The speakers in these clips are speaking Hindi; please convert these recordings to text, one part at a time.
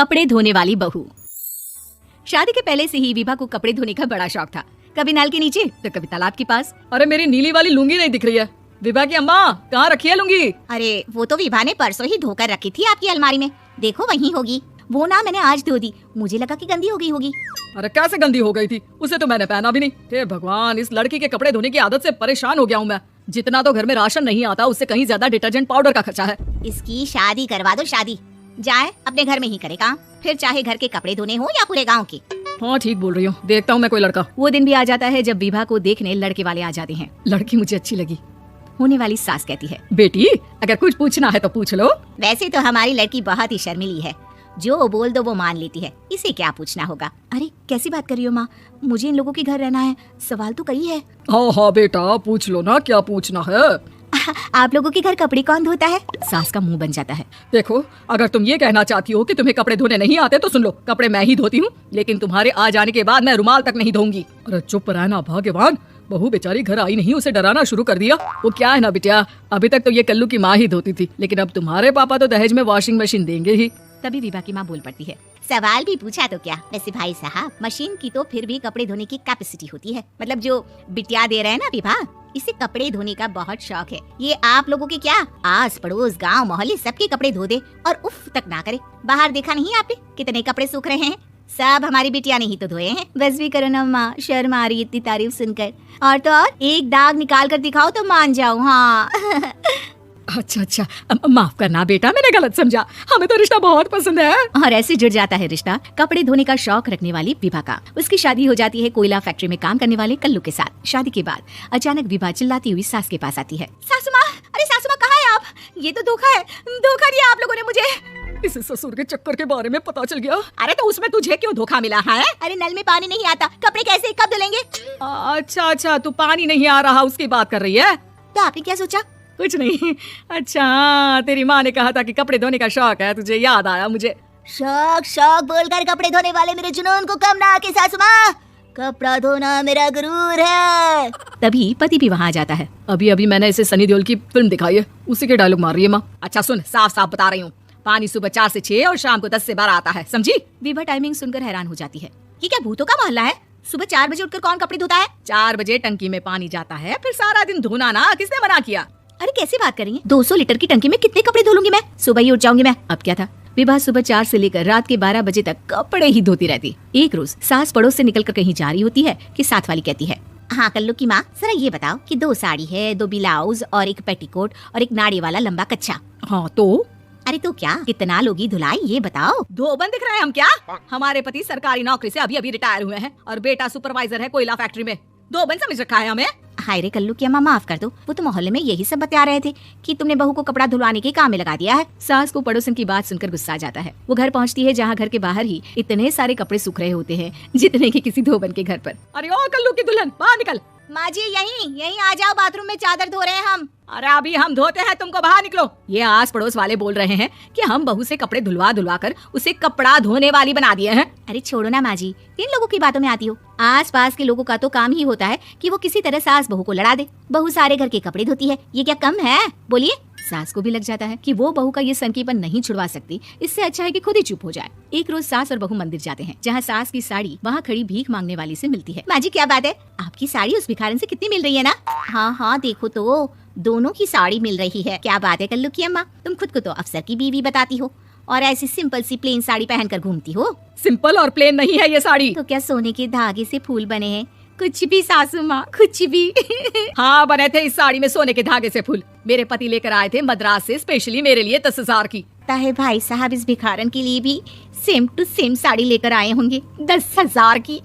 कपड़े धोने वाली बहू। शादी के पहले से ही विभा को कपड़े धोने का बड़ा शौक था। कभी नल के नीचे तो कभी तालाब के पास। अरे मेरी नीली वाली लुंगी नहीं दिख रही है। विभा की अम्मा कहाँ रखी है लुंगी? अरे वो तो विभा ने परसों ही धोकर रखी थी आपकी अलमारी में, देखो वहीं होगी। वो ना मैंने आज धो दी, मुझे लगा कि गंदी हो गई होगी। अरे कैसे गंदी हो गई थी? उसे तो मैंने पहना भी नहीं। हे भगवान, इस लड़की के कपड़े धोने की आदत से परेशान हो गया हूँ मैं। जितना तो घर में राशन नहीं आता उससे कहीं ज्यादा डिटर्जेंट पाउडर का खर्चा है। इसकी शादी करवा दो, शादी जाए अपने घर में ही करे काम, फिर चाहे घर के कपड़े धोने हो या पूरे गाँव के। हाँ ठीक बोल रही हूँ, देखता हूँ मैं कोई लड़का। वो दिन भी आ जाता है जब विभा को देखने लड़के वाले आ जाते हैं। लड़की मुझे अच्छी लगी। होने वाली सास कहती है, बेटी अगर कुछ पूछना है तो पूछ लो। वैसे तो हमारी लड़की बहुत ही शर्मीली है, जो बोल दो वो मान लेती है, इसे क्या पूछना होगा। अरे कैसी बात कर रही हो माँ, मुझे इन लोगों के घर रहना है, सवाल तो कई है। हाँ हाँ बेटा पूछ लो ना, क्या पूछना है। आप लोगों के घर कपड़े कौन धोता है? सास का मुंह बन जाता है। देखो अगर तुम ये कहना चाहती हो कि तुम्हें कपड़े धोने नहीं आते तो सुन लो, कपड़े मैं ही धोती हूँ, लेकिन तुम्हारे आ जाने के बाद मैं रुमाल तक नहीं धोऊंगी। अरे चुप रहना भाग्यवान, बहू बेचारी घर आई नहीं, उसे डराना शुरू कर दिया। वो क्या है ना बिटिया, अभी तक तो ये कल्लू की माँ ही धोती थी, लेकिन अब तुम्हारे पापा तो दहेज में वॉशिंग मशीन देंगे ही। तभी विभा की माँ बोल पड़ती है, सवाल भी पूछा तो क्या। वैसे भाई साहब, मशीन की तो फिर भी कपड़े धोने की कैपेसिटी होती है, मतलब जो बिटिया दे रहे हैं ना विभा, इसे कपड़े धोने का बहुत शौक है। ये आप लोगों के क्या आस पड़ोस गांव मोहल्ले सबके कपड़े धो दे और उफ तक ना करे। बाहर देखा नहीं आपने कितने कपड़े सूख रहे हैं? सब हमारी बिटिया ने ही तो धोए हैं। बस भी करो ना माँ, शर्म आ रही है इतनी तारीफ सुनकर। और तो और एक दाग निकाल कर दिखाओ तो मान जाओ। हाँ अच्छा अच्छा, माफ करना बेटा, मैंने गलत समझा, हमें तो रिश्ता बहुत पसंद है। और ऐसे जुड़ जाता है रिश्ता कपड़े धोने का शौक रखने वाली विभा का। उसकी शादी हो जाती है कोयला फैक्ट्री में काम करने वाले कल्लू के साथ। शादी के बाद अचानक विभा चिल्लाती हुई सास के पास आती है, सासू माँ, अरे सासू माँ कहाँ है आप? ये तो धोखा है, धोखा दिया आप लोगों ने मुझे। इस ससुर के चक्कर के बारे में पता चल गया। अरे तो उसमें तुझे क्यों धोखा मिला है? अरे नल में पानी नहीं आता, कपड़े कैसे कब धुलेंगे? अच्छा अच्छा, तू पानी नहीं आ रहा उसकी बात कर रही है? तो आपने क्या सोचा? कुछ नहीं। अच्छा तेरी माँ ने कहा था कि कपड़े धोने का शौक है, तुझे याद आया मुझे। शौक शौक बोलकर कपड़े धोने वाले मेरे जुनून को कम ना आके सासू माँ, कपड़ा धोना मेरा गुरूर है। तभी पति भी वहाँ आ जाता है। अभी अभी मैंने इसे सनी देओल की फिल्म दिखाई है, उसी के डायलॉग मार रही है माँ। अच्छा सुन, साफ साफ बता रही हूँ, पानी सुबह 4 से 6 और शाम को 10 से 12 आता है, समझी? विभा टाइमिंग सुनकर हैरान हो जाती है। ये क्या भूतों का मोहल्ला है? सुबह 4 बजे उठकर कौन कपड़े धोता है? 4 बजे टंकी में पानी जाता है, फिर सारा दिन धोना ना, किसने मना किया? अरे कैसी बात कर रही है? 200 लीटर की टंकी में कितने कपड़े धो लूंगी मैं? सुबह ही उठ जाऊंगी मैं। अब क्या था, विभा सुबह 4 से लेकर रात के 12 बजे तक कपड़े ही धोती रहती। एक रोज सास पड़ोस से निकलकर कहीं जा रही होती है कि साथ वाली कहती है, हाँ कल्लू की माँ, जरा ये बताओ कि 2 साड़ी है, 2 ब्लाउज और एक पेटीकोट और एक नाड़ी वाला लंबा कच्चा। हाँ तो? अरे तो क्या, कितना लोगी धुलाई ये बताओ। धोबन दिख रहे हैं हम क्या? हमारे पति सरकारी नौकरी से अभी अभी रिटायर हुए हैं और बेटा सुपरवाइजर है कोयला फैक्ट्री में। धोबन समझ रखा है हमें? हाय रे कल्लू की अम्मा, माफ कर दो, वो तो मोहल्ले में यही सब बता रहे थे कि तुमने बहू को कपड़ा धुलवाने के काम में लगा दिया है। सास को पड़ोसन की बात सुनकर गुस्सा आ जाता है। वो घर पहुंचती है जहाँ घर के बाहर ही इतने सारे कपड़े सूख रहे होते हैं जितने कि किसी धोबन के घर पर। अरे ओ कल्लू की दुल्हन, बाहर निकल। माँ जी यहीं आ जाओ, बाथरूम में चादर धो रहे हैं हम। अरे अभी हम धोते हैं, तुमको बाहर निकलो। ये आस पड़ोस वाले बोल रहे हैं कि हम बहू से कपड़े धुलवा कर उसे कपड़ा धोने वाली बना दिए हैं। अरे छोड़ो ना माँ जी, किन लोगों की बातों में आती हो? आस पास के लोगों का तो काम ही होता है कि वो किसी तरह सास बहू को लड़ा दे। बहू सारे घर के कपड़े धोती है, ये क्या कम है? बोलिए। सास को भी लग जाता है कि वो बहू का ये सनकीपन नहीं छुड़वा सकती, इससे अच्छा है कि खुद ही चुप हो जाए। एक रोज सास और बहू मंदिर जाते हैं जहाँ सास की साड़ी वहाँ खड़ी भीख मांगने वाली से मिलती है। माँ जी क्या बात है, आपकी साड़ी उस भिखारन से कितनी मिल रही है ना? हाँ हाँ देखो तो, दोनों की साड़ी मिल रही है। क्या बात है कल्लू की अम्मा, तुम खुद को तो अफसर की बीवी बताती हो और ऐसी सिंपल सी प्लेन साड़ी पहनकर घूमती हो। सिंपल और प्लेन नहीं है ये साड़ी। तो क्या सोने के धागे से फूल बने हैं? कुछ भी सासू माँ, कुछ भी। हाँ बने थे इस साड़ी में सोने के धागे से फूल। मेरे पति लेकर आए थे मद्रास से स्पेशली मेरे लिए 10,000 की। ताहे भाई साहब इस भिखारन के लिए भी सेम टू सेम साड़ी लेकर आए होंगे 10,000 की।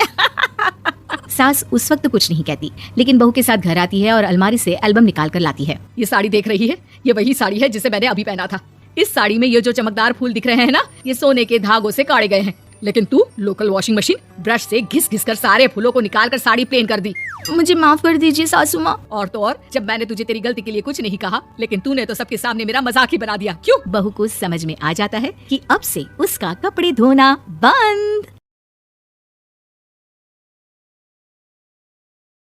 सास उस वक्त कुछ नहीं कहती, लेकिन बहू के साथ घर आती है और अलमारी से एल्बम निकाल कर लाती है। ये साड़ी देख रही है, ये वही साड़ी है जिसे मैंने अभी पहना था। इस साड़ी में ये जो चमकदार फूल दिख रहे हैं ना, ये सोने के धागों से काढ़े गए हैं। लेकिन तू लोकल वॉशिंग मशीन ब्रश से घिस घिस कर सारे फूलों को निकाल कर साड़ी प्लेन कर दी। मुझे माफ कर दीजिए सासू माँ। और तो और, जब मैंने तुझे तेरी गलती के लिए कुछ नहीं कहा, लेकिन तूने तो सबके सामने मेरा मजाक ही बना दिया। क्यों? बहू को समझ में आ जाता है कि अब से उसका कपड़े धोना बंद।